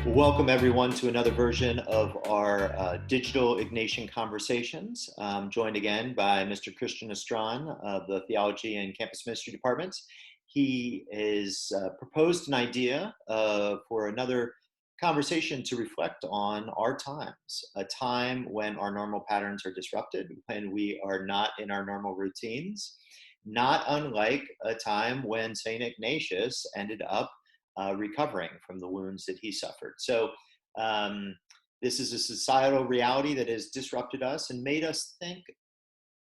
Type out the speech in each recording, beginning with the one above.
Welcome everyone to another version of our Digital Ignatian Conversations. I'm joined again by Mr. Christian Astran of the Theology and Campus Ministry Departments. He has proposed an idea for another conversation to reflect on our times, a time when our normal patterns are disrupted, when we are not in our normal routines, not unlike a time when St. Ignatius ended up recovering from the wounds that he suffered. So this is a societal reality that has disrupted us and made us think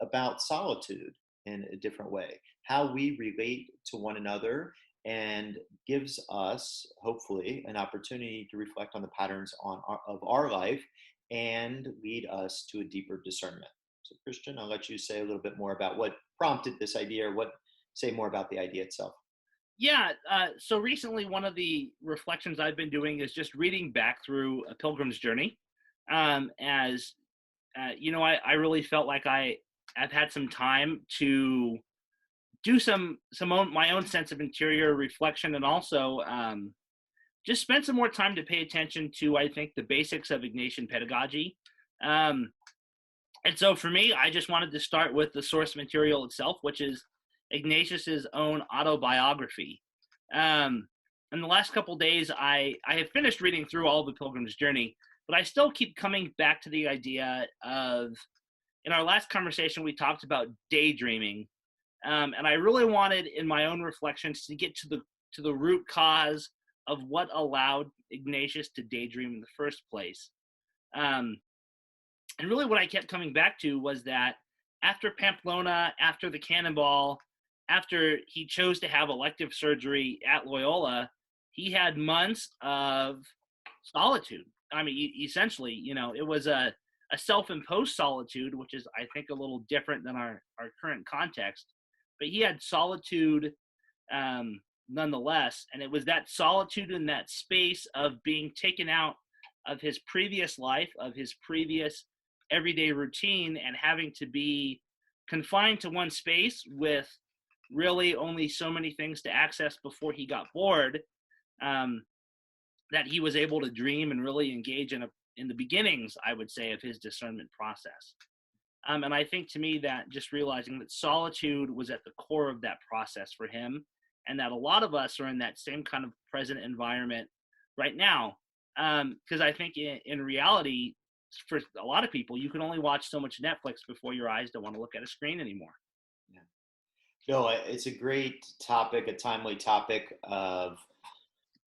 about solitude in a different way, how we relate to one another, and gives us, hopefully, an opportunity to reflect on the patterns of our life and lead us to a deeper discernment. So Christian, I'll let you say a little bit more about what prompted this idea, or say more about the idea itself. Yeah, so recently one of the reflections I've been doing is just reading back through A Pilgrim's Journey. As I really felt like I've had some time to do my own sense of interior reflection, and also just spend some more time to pay attention to, I think, the basics of Ignatian pedagogy. And so for me, I just wanted to start with the source material itself, which is Ignatius's own autobiography. In the last couple days, I have finished reading through all of The Pilgrim's Journey, but I still keep coming back to the idea of, in our last conversation, we talked about daydreaming. And I really wanted, in my own reflections, to get to the root cause of what allowed Ignatius to daydream in the first place. And really what I kept coming back to was that after Pamplona, after the cannonball, after he chose to have elective surgery at Loyola, he had months of solitude. I mean, essentially, it was a self-imposed solitude, which is, I think, a little different than our current context. But he had solitude nonetheless, and it was that solitude in that space of being taken out of his previous life, of his previous everyday routine, and having to be confined to one space with really only so many things to access before he got bored, that he was able to dream and really engage in the beginnings, I would say, of his discernment process. And I think, to me, that just realizing that solitude was at the core of that process for him, and that a lot of us are in that same kind of present environment right now. Because I think in reality, for a lot of people, you can only watch so much Netflix before your eyes don't want to look at a screen anymore. Yeah. No, it's a great topic, a timely topic of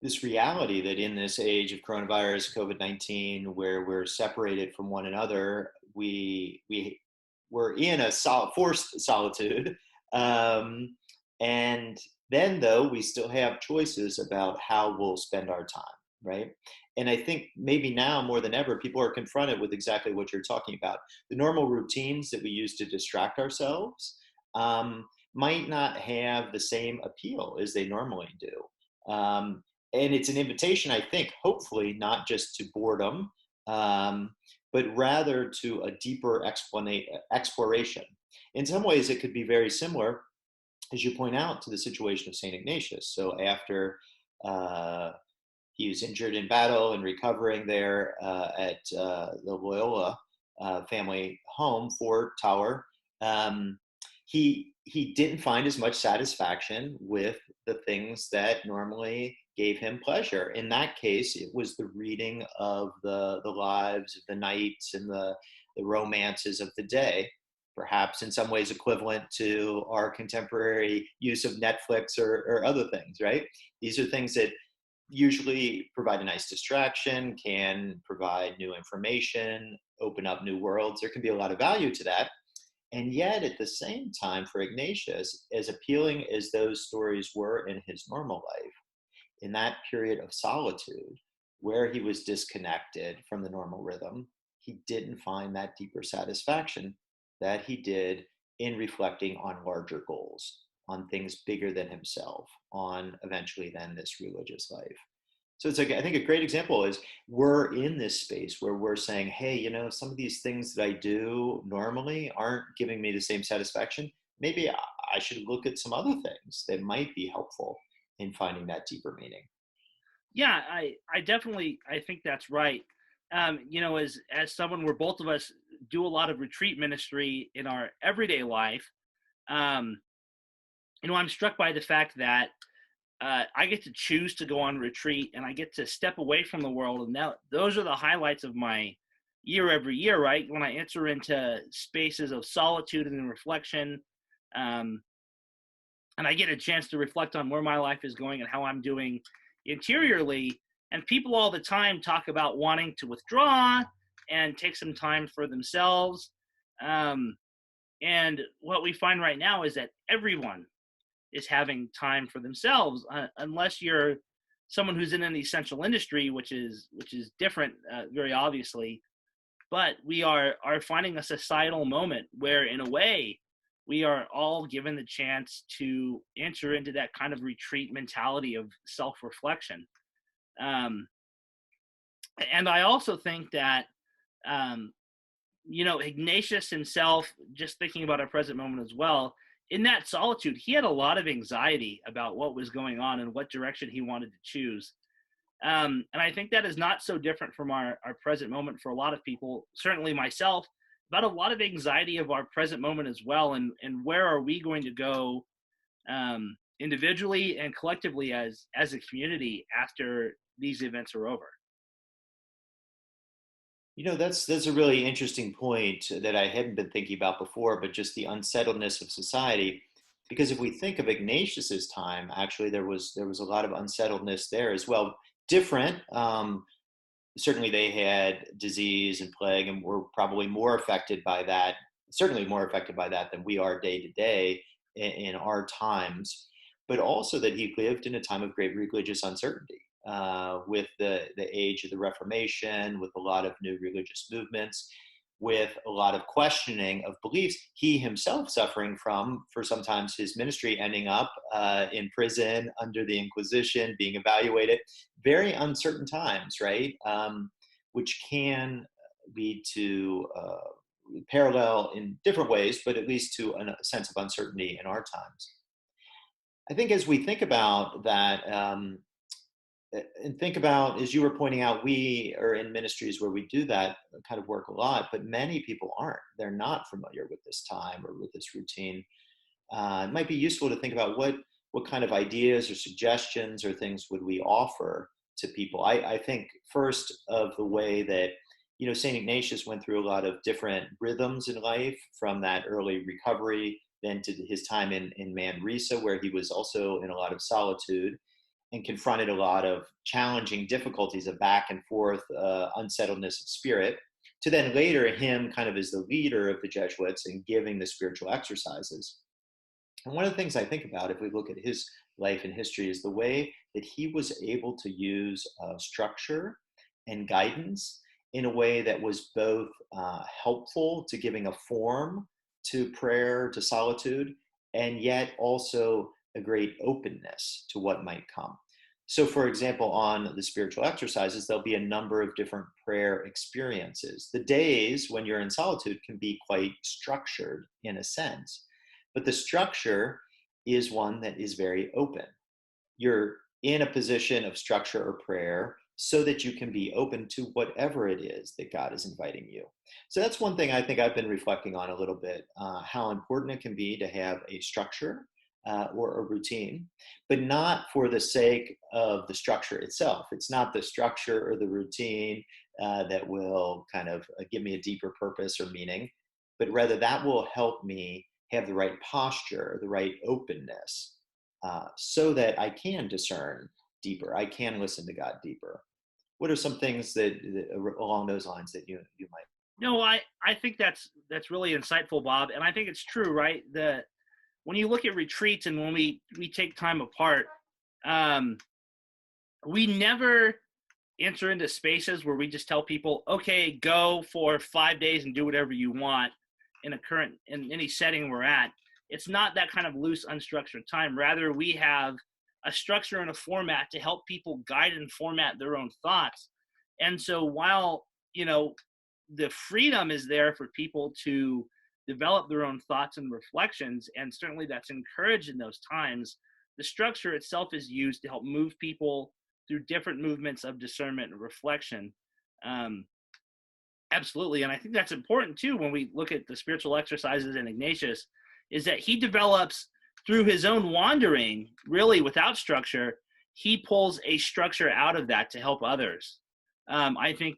this reality that in this age of coronavirus, COVID-19, where we're separated from one another, we're in a forced solitude. And then, though, we still have choices about how we'll spend our time, right? And I think maybe now more than ever, people are confronted with exactly what you're talking about. The normal routines that we use to distract ourselves might not have the same appeal as they normally do. And it's an invitation, I think, hopefully, not just to boredom, but rather to a deeper exploration. In some ways, it could be very similar, as you point out, to the situation of St. Ignatius. So after he was injured in battle and recovering there at the Loyola family home, Fort Tower, he didn't find as much satisfaction with the things that normally gave him pleasure. In that case, it was the reading of the lives of the knights and the romances of the day, perhaps in some ways equivalent to our contemporary use of Netflix or other things, right? These are things that usually provide a nice distraction, can provide new information, open up new worlds. There can be a lot of value to that. And yet, at the same time, for Ignatius, as appealing as those stories were in his normal life, in that period of solitude, where he was disconnected from the normal rhythm, he didn't find that deeper satisfaction that he did in reflecting on larger goals, on things bigger than himself, on eventually then this religious life. So it's I think a great example is we're in this space where we're saying, hey, some of these things that I do normally aren't giving me the same satisfaction. Maybe I should look at some other things that might be helpful in finding that deeper meaning. Yeah, I definitely, I think that's right. You know, as someone where both of us do a lot of retreat ministry in our everyday life, um, you know, I'm struck by the fact that I get to choose to go on retreat and I get to step away from the world. And now those are the highlights of my year every year, right? When I enter into spaces of solitude and reflection, um, and I get a chance to reflect on where my life is going and how I'm doing interiorly. And people all the time talk about wanting to withdraw and take some time for themselves. Um, and what we find right now is that everyone is having time for themselves, unless you're someone who's in an essential industry, which is different, very obviously. But we are finding a societal moment where, in a way, we are all given the chance to enter into that kind of retreat mentality of self-reflection. Um, and I also think that, um, you know, Ignatius himself, just thinking about our present moment as well, in that solitude, he had a lot of anxiety about what was going on and what direction he wanted to choose. And I think that is not so different from our present moment for a lot of people, certainly myself, about a lot of anxiety of our present moment as well. And where are we going to go, individually and collectively as a community after these events are over? That's a really interesting point that I hadn't been thinking about before, but just the unsettledness of society. Because if we think of Ignatius's time, actually there was a lot of unsettledness there as well. Different. Certainly, they had disease and plague, and were probably more affected by that. Certainly, more affected by that than we are day to day in our times. But also that he lived in a time of great religious uncertainty, with the age of the Reformation, with a lot of new religious movements, with a lot of questioning of beliefs. He himself suffering from, for sometimes his ministry ending up in prison under the Inquisition, being evaluated. Very uncertain times, right? Which can lead to parallel in different ways, but at least to a sense of uncertainty in our times. I think as we think about that, and think about, as you were pointing out, we are in ministries where we do that kind of work a lot, but many people aren't. They're not familiar with this time or with this routine. It might be useful to think about what kind of ideas or suggestions or things would we offer to people. I think first of the way that Saint Ignatius went through a lot of different rhythms in life, from that early recovery, then to his time in Manresa, where he was also in a lot of solitude and confronted a lot of challenging difficulties of back and forth unsettledness of spirit, to then later him kind of as the leader of the Jesuits and giving the spiritual exercises. And one of the things I think about, if we look at his life and history, is the way that he was able to use structure and guidance in a way that was both helpful to giving a form to prayer, to solitude, and yet also a great openness to what might come. So, for example, on the spiritual exercises, there'll be a number of different prayer experiences. The days when you're in solitude can be quite structured in a sense, but the structure is one that is very open. You're in a position of structure or prayer so that you can be open to whatever it is that God is inviting you. So that's one thing I think I've been reflecting on a little bit, how important it can be to have a structure or a routine, but not for the sake of the structure itself. It's not the structure or the routine that will kind of give me a deeper purpose or meaning, but rather that will help me have the right posture, the right openness, so that I can discern deeper. I can listen to God deeper. What are some things that along those lines that you might? No, I think that's really insightful, Bob, and I think it's true, right? The When you look at retreats and when we take time apart, um, we never enter into spaces where we just tell people, okay, go for 5 days and do whatever you want in any setting we're at. It's not that kind of loose, unstructured time. Rather, we have a structure and a format to help people guide and format their own thoughts. And so while, you know, the freedom is there for people to develop their own thoughts and reflections, and certainly that's encouraged in those times, the structure itself is used to help move people through different movements of discernment and reflection. Um, Absolutely. And I think that's important too when we look at the spiritual exercises in Ignatius, is that he develops through his own wandering, really without structure, he pulls a structure out of that to help others. I think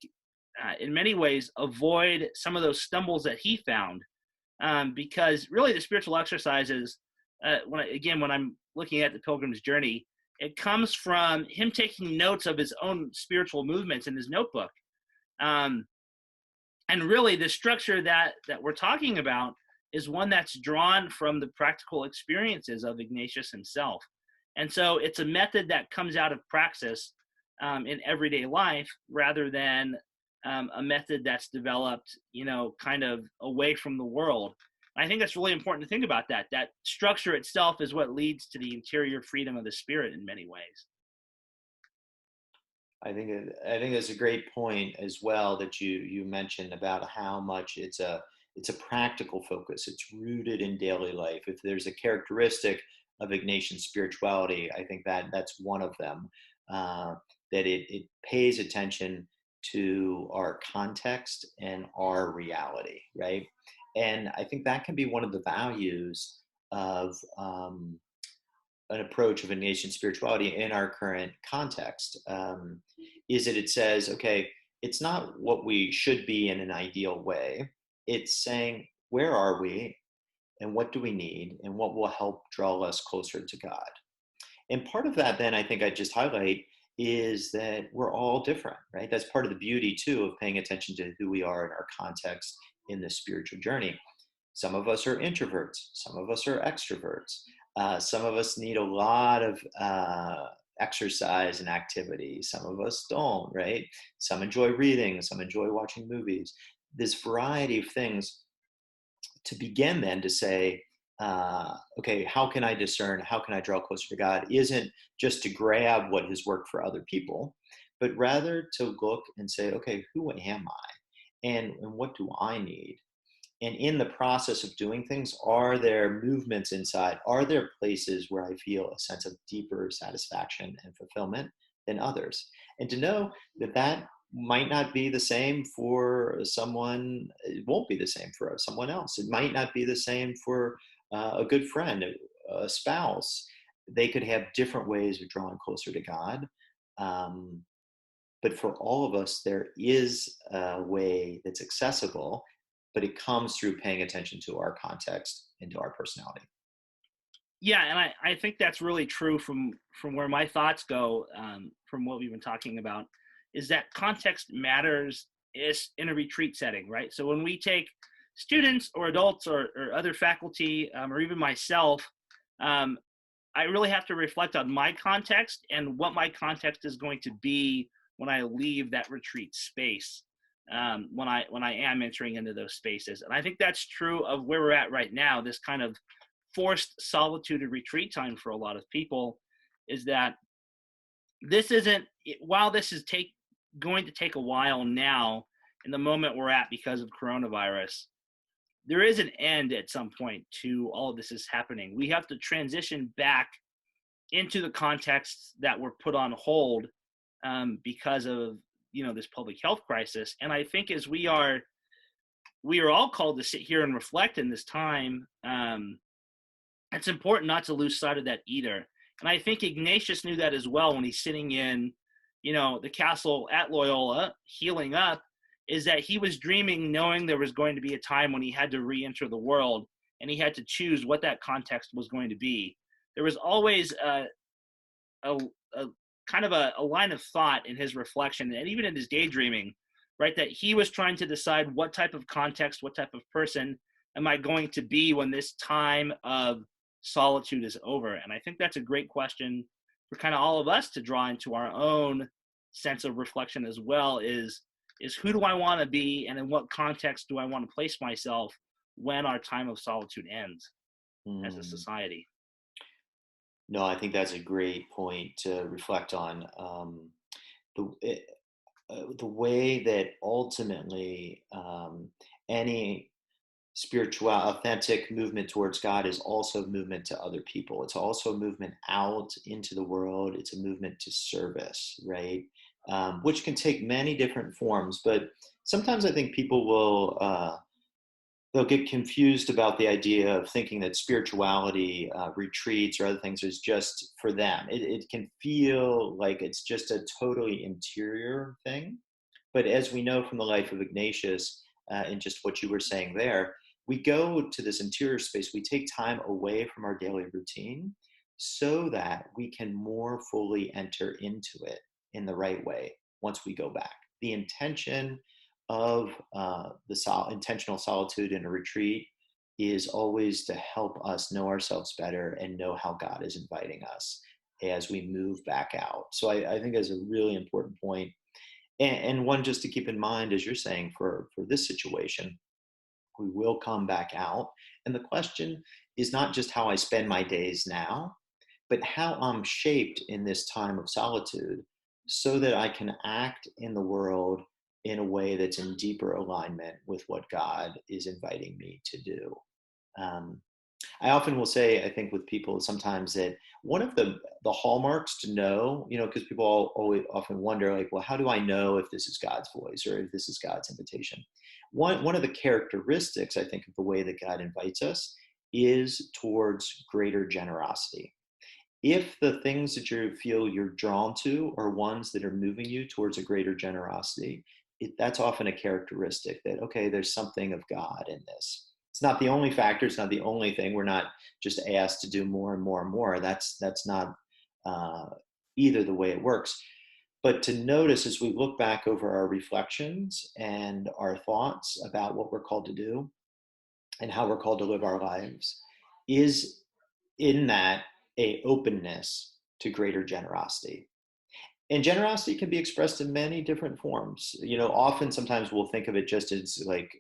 in many ways avoid some of those stumbles that he found, because really the spiritual exercises, when I'm looking at the Pilgrim's Journey, it comes from him taking notes of his own spiritual movements in his notebook. Um, and really the structure that we're talking about is one that's drawn from the practical experiences of Ignatius himself. And so it's a method that comes out of praxis in everyday life, rather than a method that's developed, kind of away from the world. I think that's really important to think about, that structure itself is what leads to the interior freedom of the spirit in many ways. I think that's a great point as well that you mentioned about how much it's a practical focus. It's rooted in daily life. If there's a characteristic of Ignatian spirituality, I think that that's one of them. Uh, that it pays attention to our context and our reality, right? And I think that can be one of the values of an approach of Ignatian spirituality in our current context, is that it says, okay, it's not what we should be in an ideal way. It's saying, where are we and what do we need and what will help draw us closer to God? And part of that, then, I think I just highlight is that we're all different, right? That's part of the beauty, too, of paying attention to who we are in our context in the spiritual journey. Some of us are introverts, some of us are extroverts. Some of us need a lot of exercise and activity. Some of us don't, right? Some enjoy reading, some enjoy watching movies. This variety of things to begin then to say, okay, how can I discern? How can I draw closer to God? Isn't just to grab what has worked for other people, but rather to look and say, okay, who am I? And what do I need? And in the process of doing things, are there movements inside? Are there places where I feel a sense of deeper satisfaction and fulfillment than others? And to know that that might not be the same for someone, it won't be the same for someone else. It might not be the same for a good friend, a spouse. They could have different ways of drawing closer to God. Um, but for all of us, there is a way that's accessible, but it comes through paying attention to our context and to our personality. Yeah, and I think that's really true from where my thoughts go, from what we've been talking about, is that context matters is in a retreat setting, right? So when we take students or adults or other faculty, or even myself, um, I really have to reflect on my context and what my context is going to be when I leave that retreat space, when I am entering into those spaces. And I think that's true of where we're at right now. This kind of forced solitude and retreat time for a lot of people is that this isn't, while this is going to take a while now in the moment we're at because of coronavirus, there is an end at some point to all of this is happening. We have to transition back into the contexts that were put on hold, because of this public health crisis. And I think as we are all called to sit here and reflect in this time, it's important not to lose sight of that either. And I think Ignatius knew that as well when he's sitting in, the castle at Loyola, healing up, is that he was dreaming, knowing there was going to be a time when he had to re-enter the world, and he had to choose what that context was going to be. There was always a kind of a line of thought in his reflection, and even in his daydreaming, right, that he was trying to decide what type of context, what type of person am I going to be when this time of solitude is over. And I think that's a great question for kind of all of us to draw into our own sense of reflection as well, is who do I want to be, and in what context do I want to place myself when our time of solitude ends as a Mm. society. No, I think that's a great point to reflect on. The, it, the way that ultimately any spiritual, authentic movement towards God is also movement to other people. It's also a movement out into the world. It's a movement to service, right? Which can take many different forms. But sometimes I think people will they'll get confused about the idea of thinking that spirituality, retreats, or other things is just for them. It can feel like it's just a totally interior thing. But as we know from the life of Ignatius, and just what you were saying there, we go to this interior space, we take time away from our daily routine so that we can more fully enter into it in the right way once we go back. The intention of intentional solitude in a retreat is always to help us know ourselves better and know how God is inviting us as we move back out. So I think that's a really important point, and one just to keep in mind, as you're saying, for this situation, we will come back out. And the question is not just how I spend my days now, but how I'm shaped in this time of solitude so that I can act in the world in a way that's in deeper alignment with what God is inviting me to do. Um, I often will say, I think with people sometimes that one of the hallmarks to know, because people always often wonder, like, well, how do I know if this is God's voice or if this is God's invitation? One of the characteristics, I think, of the way that God invites us is towards greater generosity. If the things that you feel you're drawn to are ones that are moving you towards a greater generosity, that's often a characteristic that, okay, there's something of God in this. It's not the only factor. It's not the only thing. We're not just asked to do more and more and more. That's not uh, either the way it works. But to notice as we look back over our reflections and our thoughts about what we're called to do and how we're called to live our lives, is in that a openness to greater generosity. And generosity can be expressed in many different forms. Often sometimes we'll think of it just as like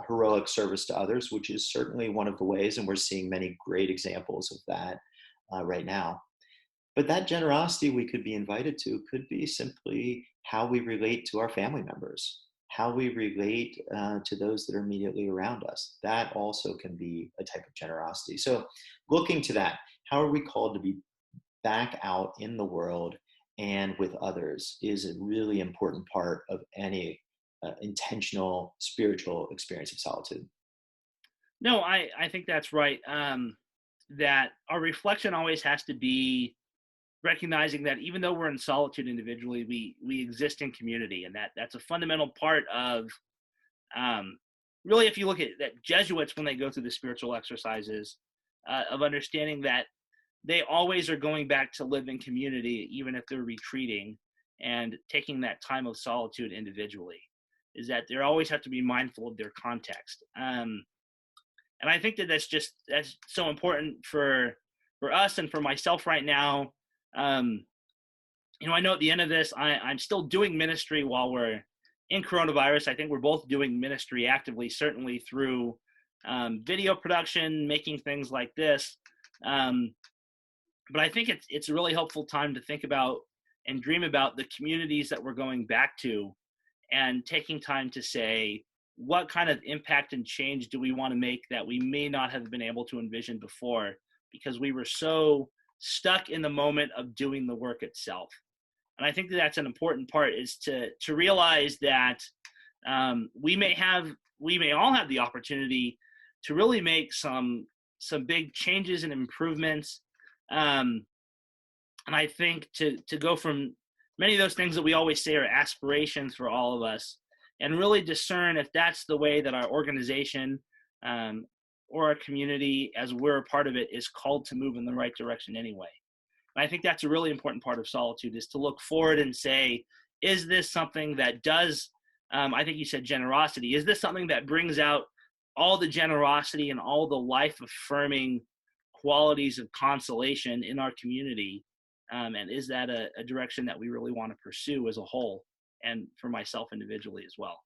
heroic service to others, which is certainly one of the ways, and we're seeing many great examples of that right now. But that generosity we could be invited to could be simply how we relate to our family members, how we relate to those that are immediately around us. That also can be a type of generosity. So looking to that, how are we called to be back out in the world and with others is a really important part of any intentional spiritual experience of solitude. No, I think that's right. That our reflection always has to be recognizing that even though we're in solitude individually, we exist in community, and that's a fundamental part of really, if you look at that Jesuits when they go through the spiritual exercises of understanding that they always are going back to live in community, even if they're retreating and taking that time of solitude individually, is that they always have to be mindful of their context. And I think that's so important for us and for myself right now. I know at the end of this, I'm still doing ministry while we're in coronavirus. I think we're both doing ministry actively, certainly through video production, making things like this. But I think it's a really helpful time to think about and dream about the communities that we're going back to, and taking time to say, what kind of impact and change do we want to make that we may not have been able to envision before because we were so stuck in the moment of doing the work itself. And I think that's an important part, is to realize that we may all have the opportunity to really make some big changes and improvements. And I think to go from many of those things that we always say are aspirations for all of us, and really discern if that's the way that our organization or our community, as we're a part of it, is called to move in the right direction anyway. And I think that's a really important part of solitude, is to look forward and say, is this something that does, I think you said generosity, is this something that brings out all the generosity and all the life-affirming qualities of consolation in our community? And is that a direction that we really want to pursue as a whole, and for myself individually as well?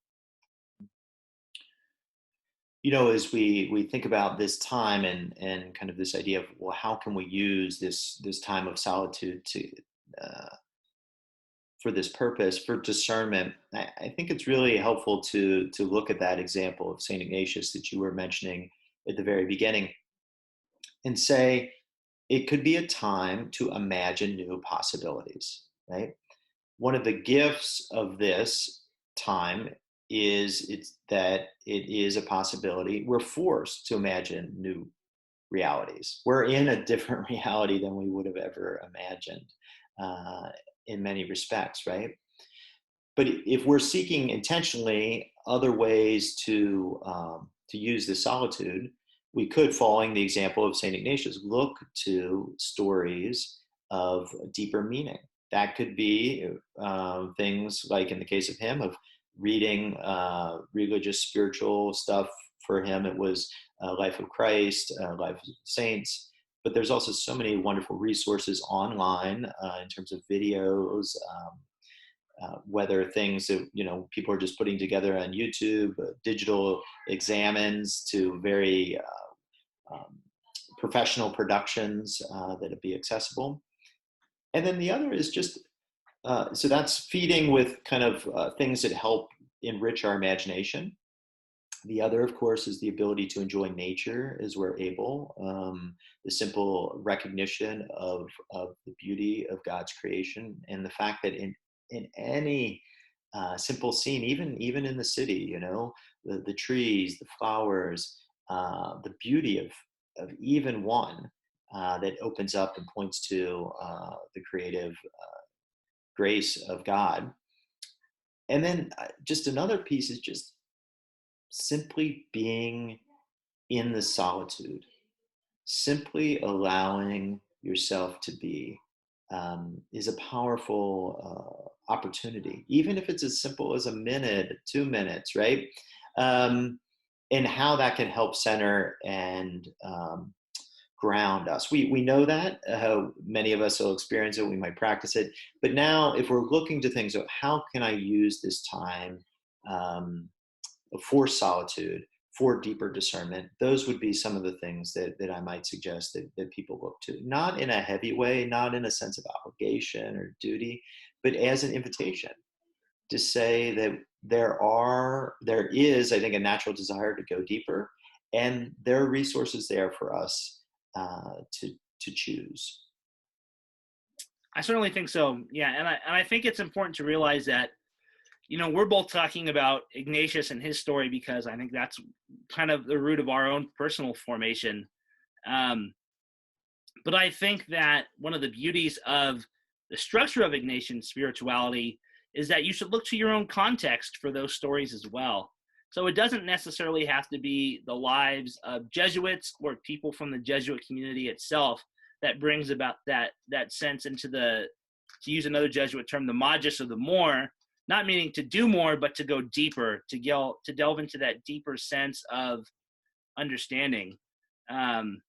As we think about this time and kind of this idea of, well, how can we use this time of solitude to uh, for this purpose, for discernment? I think it's really helpful to look at that example of Saint Ignatius that you were mentioning, at the very beginning, and say it could be a time to imagine new possibilities, right? One of the gifts of this time is it's that it is a possibility. We're forced to imagine new realities. We're in a different reality than we would have ever imagined uh, in many respects, right? But if we're seeking intentionally other ways to use the solitude, we could, following the example of Saint Ignatius, look to stories of deeper meaning. That could be things like, in the case of him, of reading religious, spiritual stuff. For him, it was Life of Christ, Life of Saints. But there's also so many wonderful resources online in terms of videos. Whether things that people are just putting together on YouTube, digital examines, to very um, professional productions that would be accessible. And then the other is just so that's feeding with kind of things that help enrich our imagination. The other, of course, is the ability to enjoy nature as we're able. The simple recognition of the beauty of God's creation, and the fact that in any simple scene, even in the city, the trees, the flowers, the beauty of even one that opens up and points to the creative grace of God. And then just another piece is just simply being in the solitude, simply allowing yourself to be is a powerful opportunity, even if it's as simple as a minute, 2 minutes, right? And how that can help center and ground us. We know that many of us will experience it. We might practice it, but now if we're looking to things, how can I use this time um, for solitude, for deeper discernment? Those would be some of the things that I might suggest that people look to, not in a heavy way, not in a sense of obligation or duty, but as an invitation to say that there is, I think, a natural desire to go deeper, and there are resources there for us to choose. I certainly think so. Yeah, and I think it's important to realize that we're both talking about Ignatius and his story because I think that's kind of the root of our own personal formation. Um, but I think that one of the beauties of the structure of Ignatian spirituality is that you should look to your own context for those stories as well. So it doesn't necessarily have to be the lives of Jesuits or people from the Jesuit community itself that brings about that sense into to use another Jesuit term, the magis of the more, not meaning to do more, but to go deeper, to delve into that deeper sense of understanding. And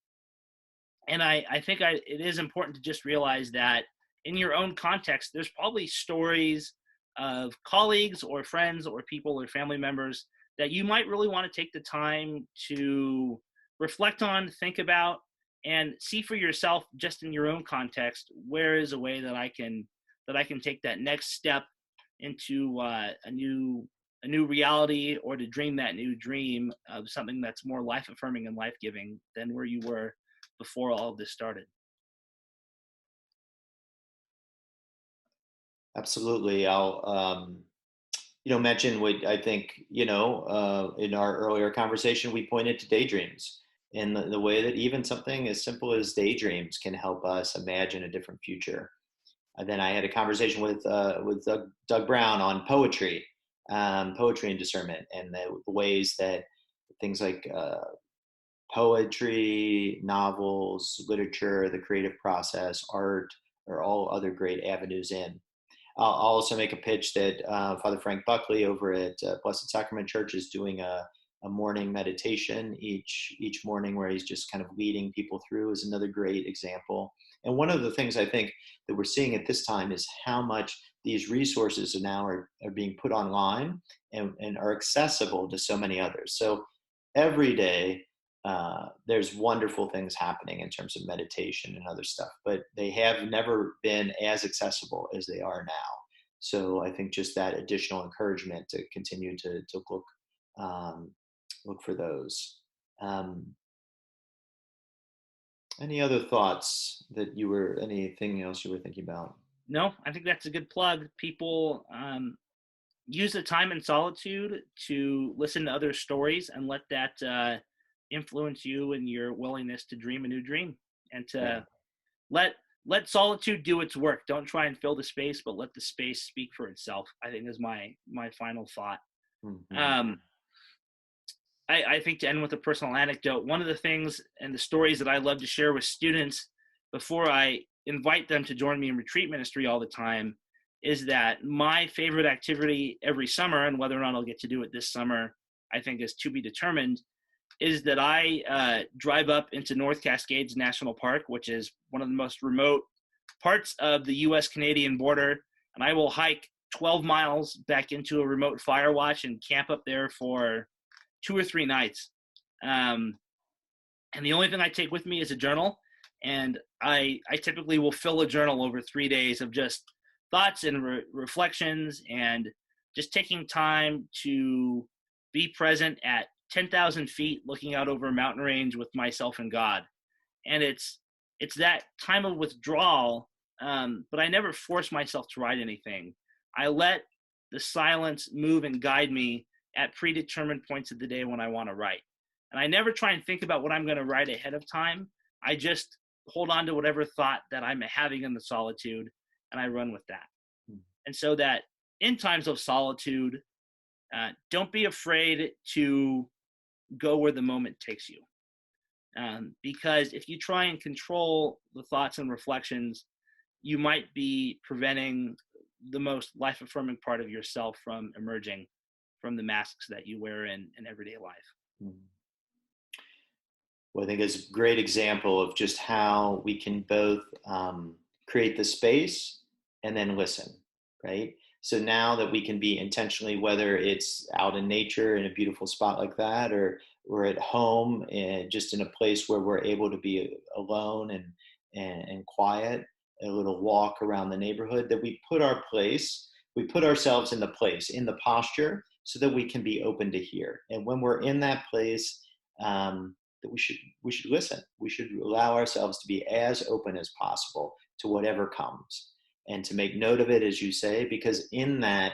I think it is important to just realize that in your own context, there's probably stories of colleagues or friends or people or family members that you might really want to take the time to reflect on, think about, and see for yourself, just in your own context, where is a way that I can take that next step into a new reality, or to dream that new dream of something that's more life affirming and life giving than where you were before all of this started. Absolutely. I'll mention what I think, in our earlier conversation, we pointed to daydreams, and the way that even something as simple as daydreams can help us imagine a different future. And then I had a conversation with Doug Brown on poetry, poetry and discernment, and the ways that things like poetry, novels, literature, the creative process, art, are all other great avenues in. I'll also make a pitch that Father Frank Buckley over at Blessed Sacrament Church is doing a morning meditation each morning, where he's just kind of leading people through, is another great example. And one of the things I think that we're seeing at this time is how much these resources are being put online and are accessible to so many others. So every day there's wonderful things happening in terms of meditation and other stuff, but they have never been as accessible as they are now. So I think just that additional encouragement to continue to look for those. Any other thoughts anything else you were thinking about? No, I think that's a good plug. People use the time in solitude to listen to other stories and let that influence you and your willingness to dream a new dream, and Yeah. to let solitude do its work. Don't try and fill the space, but let the space speak for itself, I think, is my final thought. Hmm. um, I think, to end with a personal anecdote, one of the things and the stories that I love to share with students before I invite them to join me in retreat ministry all the time is that my favorite activity every summer, and whether or not I'll get to do it this summer, I think is to be determined, is that I drive up into North Cascades National Park, which is one of the most remote parts of the US-Canadian border, and I will hike 12 miles back into a remote fire watch and camp up there for 2 or 3 nights. Um, and the only thing I take with me is a journal. And I typically will fill a journal over 3 days of just thoughts and reflections, and just taking time to be present at 10,000 feet looking out over a mountain range with myself and God. And it's that time of withdrawal, but I never force myself to write anything. I let the silence move and guide me at predetermined points of the day when I want to write. And I never try and think about what I'm going to write ahead of time. I just hold on to whatever thought that I'm having in the solitude, and I run with that. And so that in times of solitude, don't be afraid to go where the moment takes you. Because if you try and control the thoughts and reflections, you might be preventing the most life affirming part of yourself from emerging from the masks that you wear in everyday life. Mhm. Well, I think it's a great example of just how we can both create the space and then listen, right? So now that we can be intentionally, whether it's out in nature in a beautiful spot like that, or we're at home and just in a place where we're able to be alone and quiet, a little walk around the neighborhood, that we put ourselves in the place, in the posture, so that we can be open to hear. And when we're in that place, that we should listen. We should allow ourselves to be as open as possible to whatever comes, and to make note of it, as you say, because in that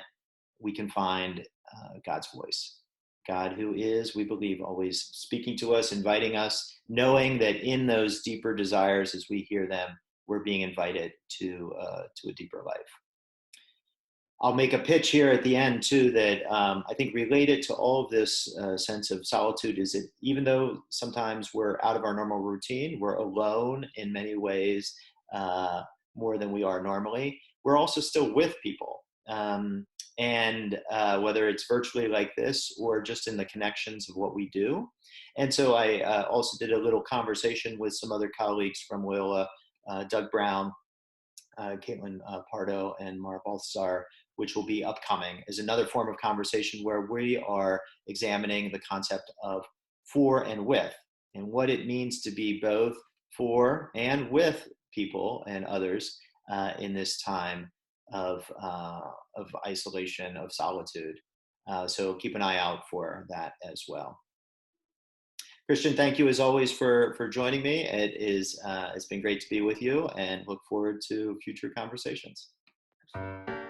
we can find God's voice. God, who is, we believe, always speaking to us, inviting us, knowing that in those deeper desires, as we hear them, we're being invited to a deeper life. I'll make a pitch here at the end too, that I think related to all of this sense of solitude is that even though sometimes we're out of our normal routine, we're alone in many ways, uh, more than we are normally, we're also still with people. And whether it's virtually like this or just in the connections of what we do. And so I also did a little conversation with some other colleagues from Loyola, Doug Brown, Caitlin Pardo, and Mara Balthasar, which will be upcoming, is another form of conversation where we are examining the concept of for and with, and what it means to be both for and with people and others in this time of isolation, of solitude. So keep an eye out for that as well. Christian, thank you as always for joining me. It's been great to be with you, and look forward to future conversations. Absolutely.